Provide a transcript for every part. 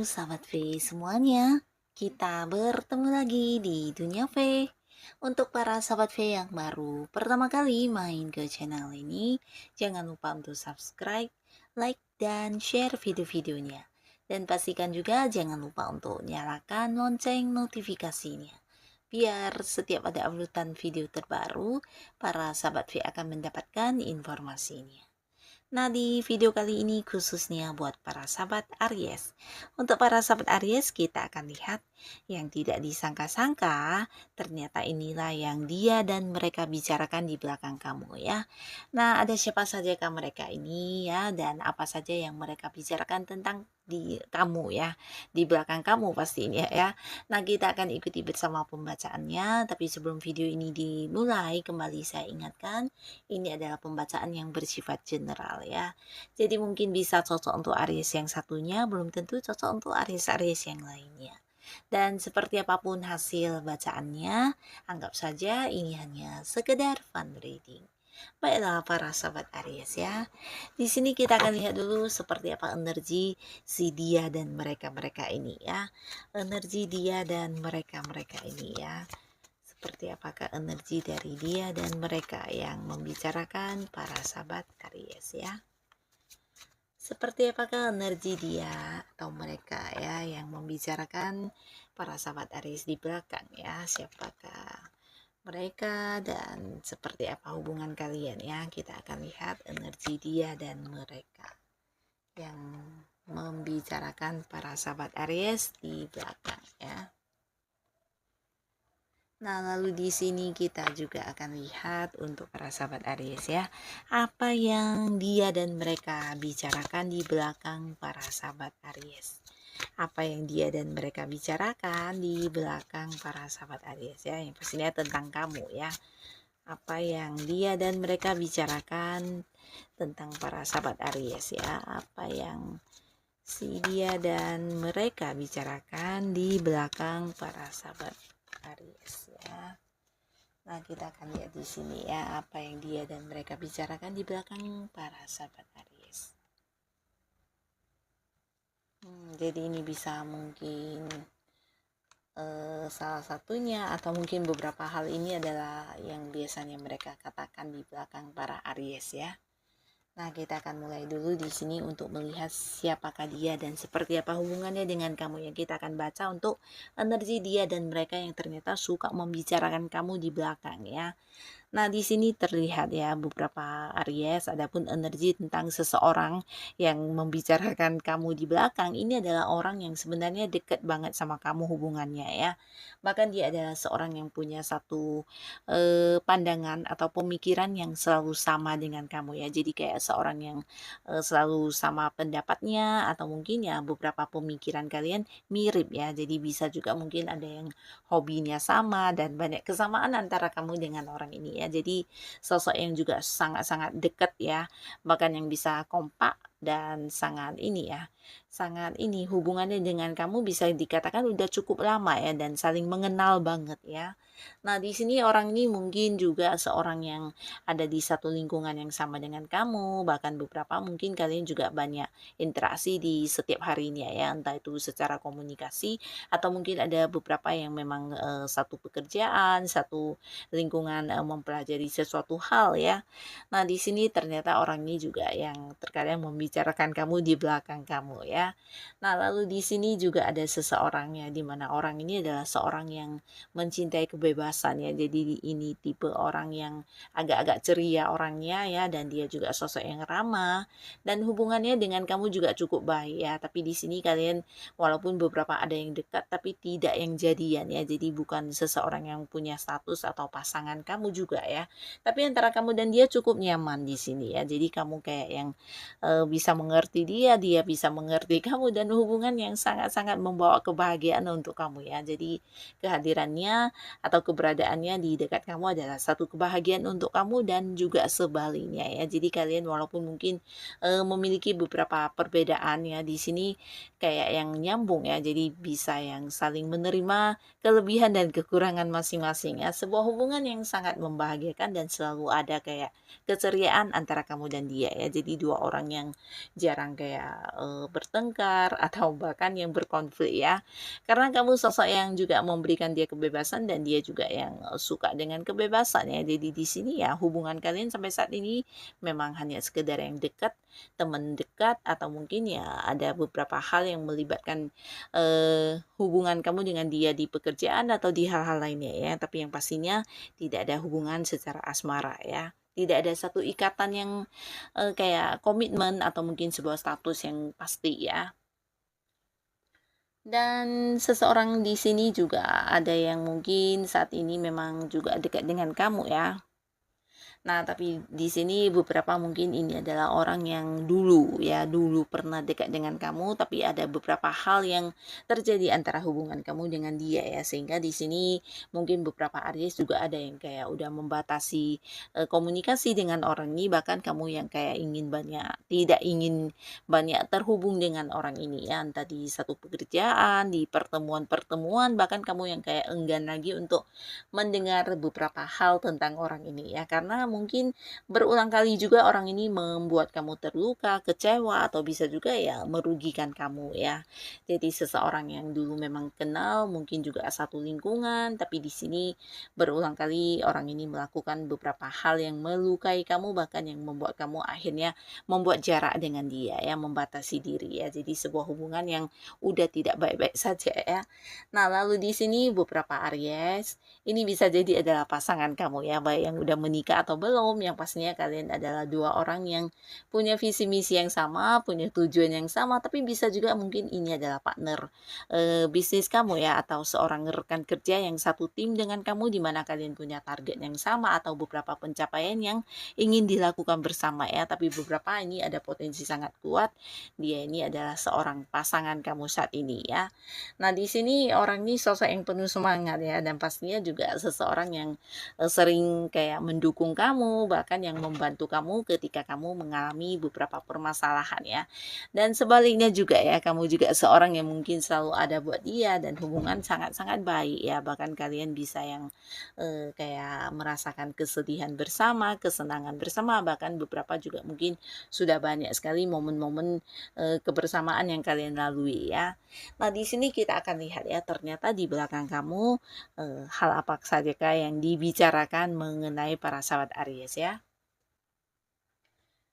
sahabat V semuanya, kita bertemu lagi di Dunia V. Untuk para sahabat V yang baru pertama kali main ke channel ini, jangan lupa untuk subscribe, like, dan share video-videonya. Dan pastikan juga jangan lupa untuk nyalakan lonceng notifikasinya. Biar setiap ada uploadan video terbaru, para sahabat V akan mendapatkan informasinya. Nah, di video kali ini khususnya buat para sahabat Aries. Untuk para sahabat Aries, kita akan lihat yang tidak disangka-sangka, ternyata inilah yang dia dan mereka bicarakan di belakang kamu ya. Nah, ada siapa saja kah mereka ini ya, dan apa saja yang mereka bicarakan tentang di kamu ya, di belakang kamu pastinya ya. Nah, kita akan ikuti bersama pembacaannya, tapi sebelum video ini dimulai, kembali saya ingatkan, ini adalah pembacaan yang bersifat general ya. Jadi mungkin bisa cocok untuk Aries yang satunya, belum tentu cocok untuk Aries-Aries yang lainnya. Dan seperti apapun hasil bacaannya, anggap saja ini hanya sekedar fun reading. Baiklah para sahabat Aries ya. Di sini kita akan lihat dulu seperti apa energi si dia dan mereka-mereka ini ya. Energi dia dan mereka-mereka ini ya. Seperti apakah energi dari dia dan mereka yang membicarakan para sahabat Aries ya. Seperti apakah energi dia atau mereka ya yang membicarakan para sahabat Aries di belakang ya. Siapakah mereka dan seperti apa hubungan kalian ya. Kita akan lihat energi dia dan mereka yang membicarakan para sahabat Aries di belakang ya. Nah, lalu di sini kita juga akan lihat untuk para sahabat Aries ya, apa yang dia dan mereka bicarakan di belakang para sahabat Aries. Apa yang dia dan mereka bicarakan di belakang para sahabat Aries ya, yang pastinya tentang kamu ya. Apa yang dia dan mereka bicarakan tentang para sahabat Aries ya, apa yang si dia dan mereka bicarakan di belakang para sahabat Aries ya. Nah, kita akan lihat di sini ya apa yang dia dan mereka bicarakan di belakang para sahabat Aries. Jadi ini bisa mungkin salah satunya atau mungkin beberapa hal ini adalah yang biasanya mereka katakan di belakang para Aries ya. Nah, kita akan mulai dulu di sini untuk melihat siapakah dia dan seperti apa hubungannya dengan kamu ya. Kita akan baca untuk energi dia dan mereka yang ternyata suka membicarakan kamu di belakang ya. Nah, di sini terlihat ya beberapa Aries, adapun energi tentang seseorang yang membicarakan kamu di belakang, ini adalah orang yang sebenarnya dekat banget sama kamu hubungannya ya. Bahkan dia adalah seorang yang punya satu pandangan atau pemikiran yang selalu sama dengan kamu ya. Jadi kayak seorang yang selalu sama pendapatnya atau mungkin ya beberapa pemikiran kalian mirip ya. Jadi bisa juga mungkin ada yang hobinya sama dan banyak kesamaan antara kamu dengan orang ini ya. Jadi sosok yang juga sangat-sangat dekat ya, bahkan yang bisa kompak dan sangat ini ya, sangat ini hubungannya dengan kamu bisa dikatakan udah cukup lama ya dan saling mengenal banget ya. Nah, di sini orang ini mungkin juga seorang yang ada di satu lingkungan yang sama dengan kamu, bahkan beberapa mungkin kalian juga banyak interaksi di setiap harinya ya, entah itu secara komunikasi atau mungkin ada beberapa yang memang satu pekerjaan, satu lingkungan mempelajari sesuatu hal ya. Nah, di sini ternyata orang ini juga yang terkadang membicarakan kamu di belakang kamu ya. Nah, lalu di sini juga ada seseorang ya, di mana orang ini adalah seorang yang mencintai kebebasan ya. Jadi ini tipe orang yang agak-agak ceria orangnya ya, dan dia juga sosok yang ramah dan hubungannya dengan kamu juga cukup baik ya. Tapi di sini kalian walaupun beberapa ada yang dekat tapi tidak yang jadian ya. Jadi bukan seseorang yang punya status atau pasangan kamu juga ya. Tapi antara kamu dan dia cukup nyaman di sini ya. Jadi kamu kayak yang bisa mengerti dia, dia bisa mengerti kamu dan hubungan yang sangat-sangat membawa kebahagiaan untuk kamu ya. Jadi kehadirannya atau keberadaannya di dekat kamu adalah satu kebahagiaan untuk kamu dan juga sebaliknya ya. Jadi kalian walaupun mungkin memiliki beberapa perbedaan ya, di sini kayak yang nyambung ya. Jadi bisa yang saling menerima kelebihan dan kekurangan masing-masing ya. Sebuah hubungan yang sangat membahagiakan dan selalu ada kayak keceriaan antara kamu dan dia ya. Jadi dua orang yang jarang kayak bertengkar atau bahkan yang berkonflik ya. Karena kamu sosok yang juga memberikan dia kebebasan dan dia juga yang suka dengan kebebasan ya. Jadi di sini ya hubungan kalian sampai saat ini memang hanya sekedar yang dekat, teman dekat, atau mungkin ya ada beberapa hal yang melibatkan hubungan kamu dengan dia di pekerjaan atau di hal-hal lainnya ya. Tapi yang pastinya tidak ada hubungan secara asmara ya. Tidak ada satu ikatan yang kayak komitmen atau mungkin sebuah status yang pasti ya. Dan seseorang di sini juga ada yang mungkin saat ini memang juga dekat dengan kamu ya. Nah, tapi di sini beberapa mungkin ini adalah orang yang dulu ya, dulu pernah dekat dengan kamu, tapi ada beberapa hal yang terjadi antara hubungan kamu dengan dia ya, sehingga di sini mungkin beberapa Aries juga ada yang kayak udah membatasi komunikasi dengan orang ini, bahkan kamu yang kayak tidak ingin banyak terhubung dengan orang ini ya, entah di satu pekerjaan, di pertemuan-pertemuan, bahkan kamu yang kayak enggan lagi untuk mendengar beberapa hal tentang orang ini ya, karena mungkin berulang kali juga orang ini membuat kamu terluka, kecewa, atau bisa juga ya merugikan kamu ya. Jadi seseorang yang dulu memang kenal, mungkin juga satu lingkungan, tapi di sini berulang kali orang ini melakukan beberapa hal yang melukai kamu, bahkan yang membuat kamu akhirnya membuat jarak dengan dia ya, membatasi diri ya. Jadi sebuah hubungan yang udah tidak baik-baik saja ya. Nah, lalu di sini beberapa Aries, ini bisa jadi adalah pasangan kamu ya, baik yang udah menikah atau belum, yang pastinya kalian adalah dua orang yang punya visi misi yang sama, punya tujuan yang sama, tapi bisa juga mungkin ini adalah partner bisnis kamu ya, atau seorang rekan kerja yang satu tim dengan kamu, di mana kalian punya target yang sama atau beberapa pencapaian yang ingin dilakukan bersama ya. Tapi beberapa ini ada potensi sangat kuat, dia ini adalah seorang pasangan kamu saat ini ya. Nah, di sini orang ini sosok yang penuh semangat ya, dan pastinya juga seseorang yang sering kayak mendukung kamu, bahkan yang membantu kamu ketika kamu mengalami beberapa permasalahan ya. Dan sebaliknya juga ya, kamu juga seorang yang mungkin selalu ada buat dia dan hubungan sangat-sangat baik ya. Bahkan kalian bisa yang kayak merasakan kesedihan bersama, kesenangan bersama, bahkan beberapa juga mungkin sudah banyak sekali momen-momen kebersamaan yang kalian lalui ya. Nah, di sini kita akan lihat ya, ternyata di belakang kamu hal apa sajakah yang dibicarakan mengenai para sahabat Aries ya.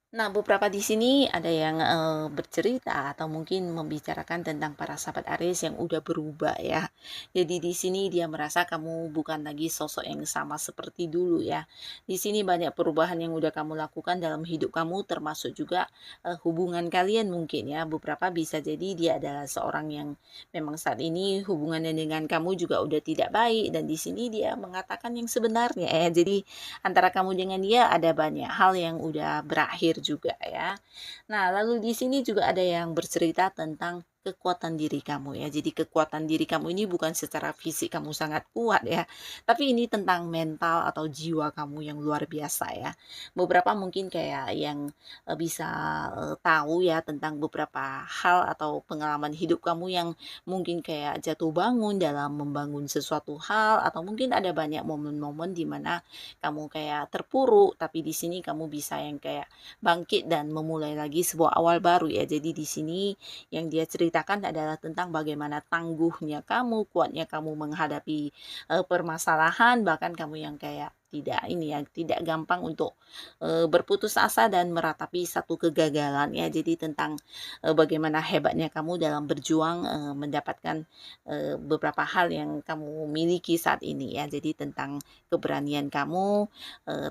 Nah, beberapa di sini ada yang bercerita atau mungkin membicarakan tentang para sahabat Aries yang udah berubah ya. Jadi di sini dia merasa kamu bukan lagi sosok yang sama seperti dulu ya. Di sini banyak perubahan yang udah kamu lakukan dalam hidup kamu, termasuk juga hubungan kalian mungkin ya. Beberapa bisa jadi dia adalah seorang yang memang saat ini hubungannya dengan kamu juga udah tidak baik, dan di sini dia mengatakan yang sebenarnya ya. Jadi antara kamu dengan dia ada banyak hal yang udah berakhir juga ya. Nah, lalu di sini juga ada yang bercerita tentang kekuatan diri kamu ya. Jadi kekuatan diri kamu ini bukan secara fisik kamu sangat kuat ya, tapi ini tentang mental atau jiwa kamu yang luar biasa ya. Beberapa mungkin kayak yang bisa tahu ya tentang beberapa hal atau pengalaman hidup kamu yang mungkin kayak jatuh bangun dalam membangun sesuatu hal, atau mungkin ada banyak momen-momen di mana kamu kayak terpuruk, tapi di sini kamu bisa yang kayak bangkit dan memulai lagi sebuah awal baru ya. Jadi di sini yang dia ceritakan adalah tentang bagaimana tangguhnya kamu, kuatnya kamu menghadapi permasalahan, bahkan kamu yang kayak tidak gampang untuk berputus asa dan meratapi satu kegagalan ya. Jadi tentang bagaimana hebatnya kamu dalam berjuang mendapatkan beberapa hal yang kamu miliki saat ini ya. Jadi tentang keberanian kamu,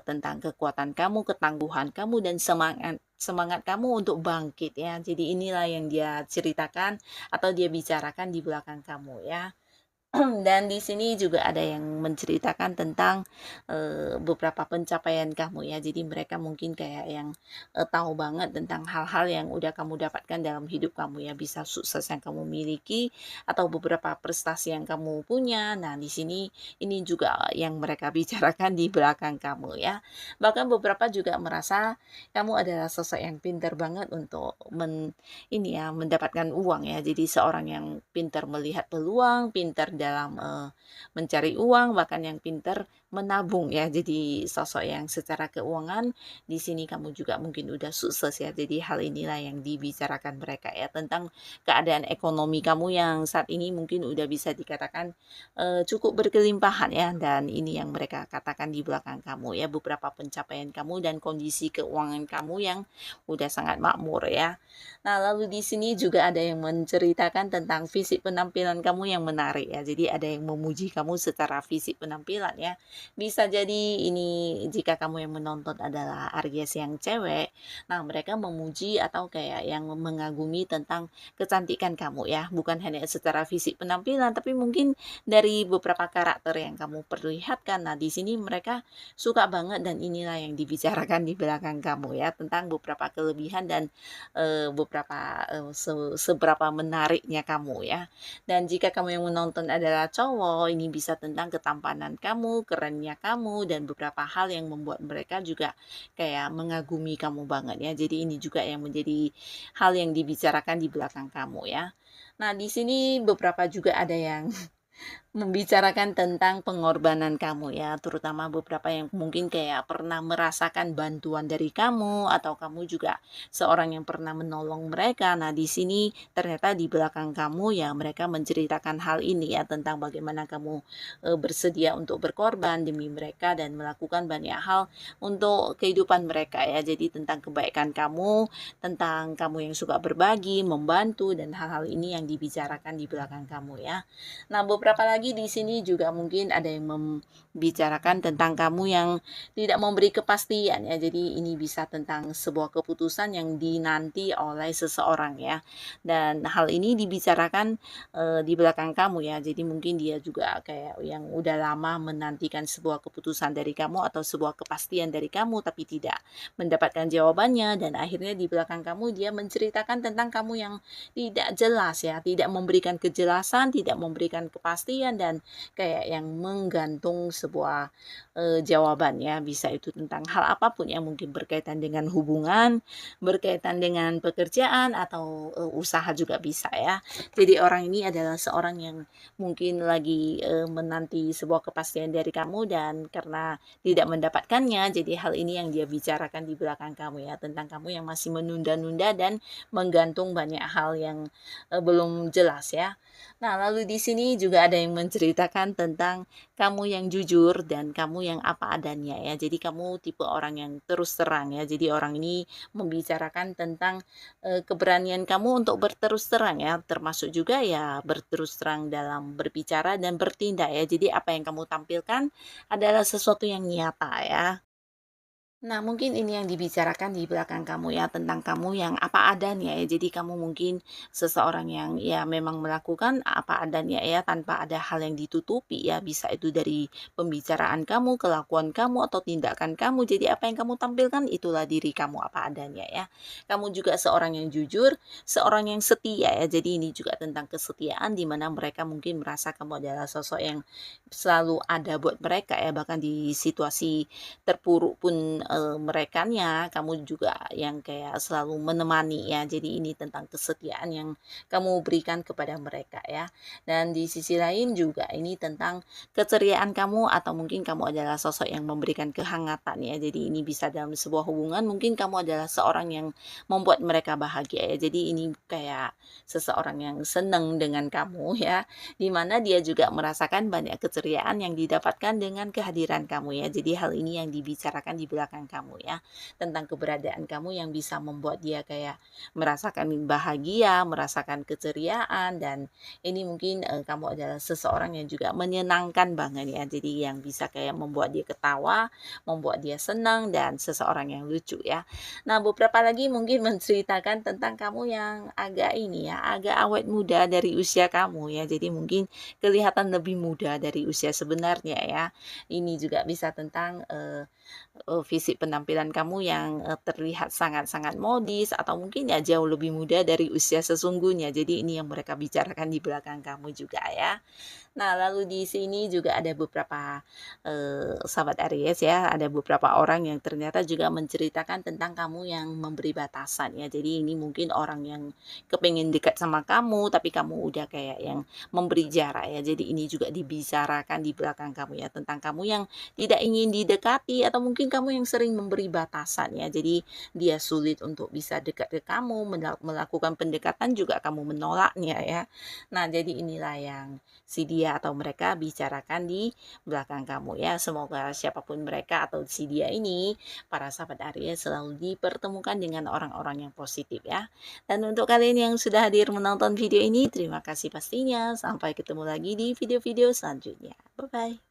tentang kekuatan kamu, ketangguhan kamu, dan semangat kamu untuk bangkit ya. Jadi inilah yang dia ceritakan atau dia bicarakan di belakang kamu ya. Dan di sini juga ada yang menceritakan tentang beberapa pencapaian kamu ya. Jadi mereka mungkin kayak yang tahu banget tentang hal-hal yang udah kamu dapatkan dalam hidup kamu ya, bisa sukses yang kamu miliki atau beberapa prestasi yang kamu punya. Nah, di sini ini juga yang mereka bicarakan di belakang kamu ya. Bahkan beberapa juga merasa kamu adalah sosok yang pintar banget untuk mendapatkan uang ya. Jadi seorang yang pintar melihat peluang, pintar dalam mencari uang, bahkan yang pintar menabung ya. Jadi sosok yang secara keuangan di sini kamu juga mungkin udah sukses ya. Jadi hal inilah yang dibicarakan mereka ya tentang keadaan ekonomi kamu yang saat ini mungkin udah bisa dikatakan cukup berkelimpahan ya, dan ini yang mereka katakan di belakang kamu ya, beberapa pencapaian kamu dan kondisi keuangan kamu yang udah sangat makmur ya. Nah, lalu di sini juga ada yang menceritakan tentang fisik penampilan kamu yang menarik ya. Jadi ada yang memuji kamu secara fisik penampilan ya. Bisa jadi ini jika kamu yang menonton adalah Aries yang cewek, nah mereka memuji atau kayak yang mengagumi tentang kecantikan kamu ya. Bukan hanya secara fisik penampilan, tapi mungkin dari beberapa karakter yang kamu perlihatkan. Nah, di sini mereka suka banget dan inilah yang dibicarakan di belakang kamu ya tentang beberapa kelebihan dan beberapa seberapa menariknya kamu ya. Dan jika kamu yang menonton adalah cowok, ini bisa tentang ketampanan kamu, kerennya kamu, dan beberapa hal yang membuat mereka juga kayak mengagumi kamu banget ya. Jadi ini juga yang menjadi hal yang dibicarakan di belakang kamu ya. Nah, di sini beberapa juga ada yang membicarakan tentang pengorbanan kamu ya, terutama beberapa yang mungkin kayak pernah merasakan bantuan dari kamu atau kamu juga seorang yang pernah menolong mereka. Nah, di sini ternyata di belakang kamu ya mereka menceritakan hal ini ya tentang bagaimana kamu bersedia untuk berkorban demi mereka dan melakukan banyak hal untuk kehidupan mereka ya. Jadi tentang kebaikan kamu, tentang kamu yang suka berbagi, membantu dan hal-hal ini yang dibicarakan di belakang kamu ya. Nah, beberapa lagi di sini juga mungkin ada yang membicarakan tentang kamu yang tidak memberi kepastian ya. Jadi ini bisa tentang sebuah keputusan yang dinanti oleh seseorang ya. Dan hal ini dibicarakan di belakang kamu ya. Jadi mungkin dia juga kayak yang udah lama menantikan sebuah keputusan dari kamu atau sebuah kepastian dari kamu tapi tidak mendapatkan jawabannya, dan akhirnya di belakang kamu dia menceritakan tentang kamu yang tidak jelas ya, tidak memberikan kejelasan, tidak memberikan kepastian dan kayak yang menggantung sebuah jawaban ya. Bisa itu tentang hal apapun yang mungkin berkaitan dengan hubungan, berkaitan dengan pekerjaan atau usaha juga bisa ya. Jadi orang ini adalah seorang yang mungkin lagi menanti sebuah kepastian dari kamu dan karena tidak mendapatkannya, jadi hal ini yang dia bicarakan di belakang kamu ya, tentang kamu yang masih menunda-nunda dan menggantung banyak hal yang belum jelas ya. Nah, lalu di sini juga ada yang menceritakan tentang kamu yang jujur dan kamu yang apa adanya ya. Jadi kamu tipe orang yang terus terang ya. Jadi orang ini membicarakan tentang keberanian kamu untuk berterus terang ya, termasuk juga ya berterus terang dalam berbicara dan bertindak ya. Jadi apa yang kamu tampilkan adalah sesuatu yang nyata ya. Nah, mungkin ini yang dibicarakan di belakang kamu ya, tentang kamu yang apa adanya ya. Jadi kamu mungkin seseorang yang ya memang melakukan apa adanya ya, tanpa ada hal yang ditutupi ya. Bisa itu dari pembicaraan kamu, kelakuan kamu, atau tindakan kamu. Jadi apa yang kamu tampilkan itulah diri kamu apa adanya ya. Kamu juga seorang yang jujur, seorang yang setia ya. Jadi ini juga tentang kesetiaan, di mana mereka mungkin merasa kamu adalah sosok yang selalu ada buat mereka ya. Bahkan di situasi terpuruk pun merekanya, kamu juga yang kayak selalu menemani ya. Jadi ini tentang kesetiaan yang kamu berikan kepada mereka ya. Dan di sisi lain juga ini tentang keceriaan kamu, atau mungkin kamu adalah sosok yang memberikan kehangatan ya. Jadi ini bisa dalam sebuah hubungan, mungkin kamu adalah seorang yang membuat mereka bahagia ya. Jadi ini kayak seseorang yang senang dengan kamu ya, dimana dia juga merasakan banyak keceriaan yang didapatkan dengan kehadiran kamu ya. Jadi hal ini yang dibicarakan di belakang kamu ya, tentang keberadaan kamu yang bisa membuat dia kayak merasakan bahagia, merasakan keceriaan, dan ini mungkin kamu adalah seseorang yang juga menyenangkan banget ya. Jadi yang bisa kayak membuat dia ketawa, membuat dia senang, dan seseorang yang lucu ya. Nah, beberapa lagi mungkin menceritakan tentang kamu yang agak ini ya, agak awet muda dari usia kamu ya. Jadi mungkin kelihatan lebih muda dari usia sebenarnya ya. Ini juga bisa tentang fisik penampilan kamu yang terlihat sangat-sangat modis, atau mungkin ya jauh lebih muda dari usia sesungguhnya. Jadi ini yang mereka bicarakan di belakang kamu juga ya. Nah, lalu di sini juga ada beberapa, sahabat Aries ya, ada beberapa orang yang ternyata juga menceritakan tentang kamu yang memberi batasan ya. Jadi ini mungkin orang yang kepengen dekat sama kamu, tapi kamu udah kayak yang memberi jarak ya. Jadi ini juga dibicarakan di belakang kamu ya, tentang kamu yang tidak ingin didekati atau mungkin kamu yang sering memberi batasan ya. Jadi dia sulit untuk bisa dekat ke kamu, melakukan pendekatan juga kamu menolaknya ya. Nah, jadi inilah yang si dia atau mereka bicarakan di belakang kamu ya. Semoga siapapun mereka atau si dia ini, para sahabat Aries selalu dipertemukan dengan orang-orang yang positif ya. Dan untuk kalian yang sudah hadir menonton video ini, terima kasih pastinya. Sampai ketemu lagi di video-video selanjutnya. Bye-bye.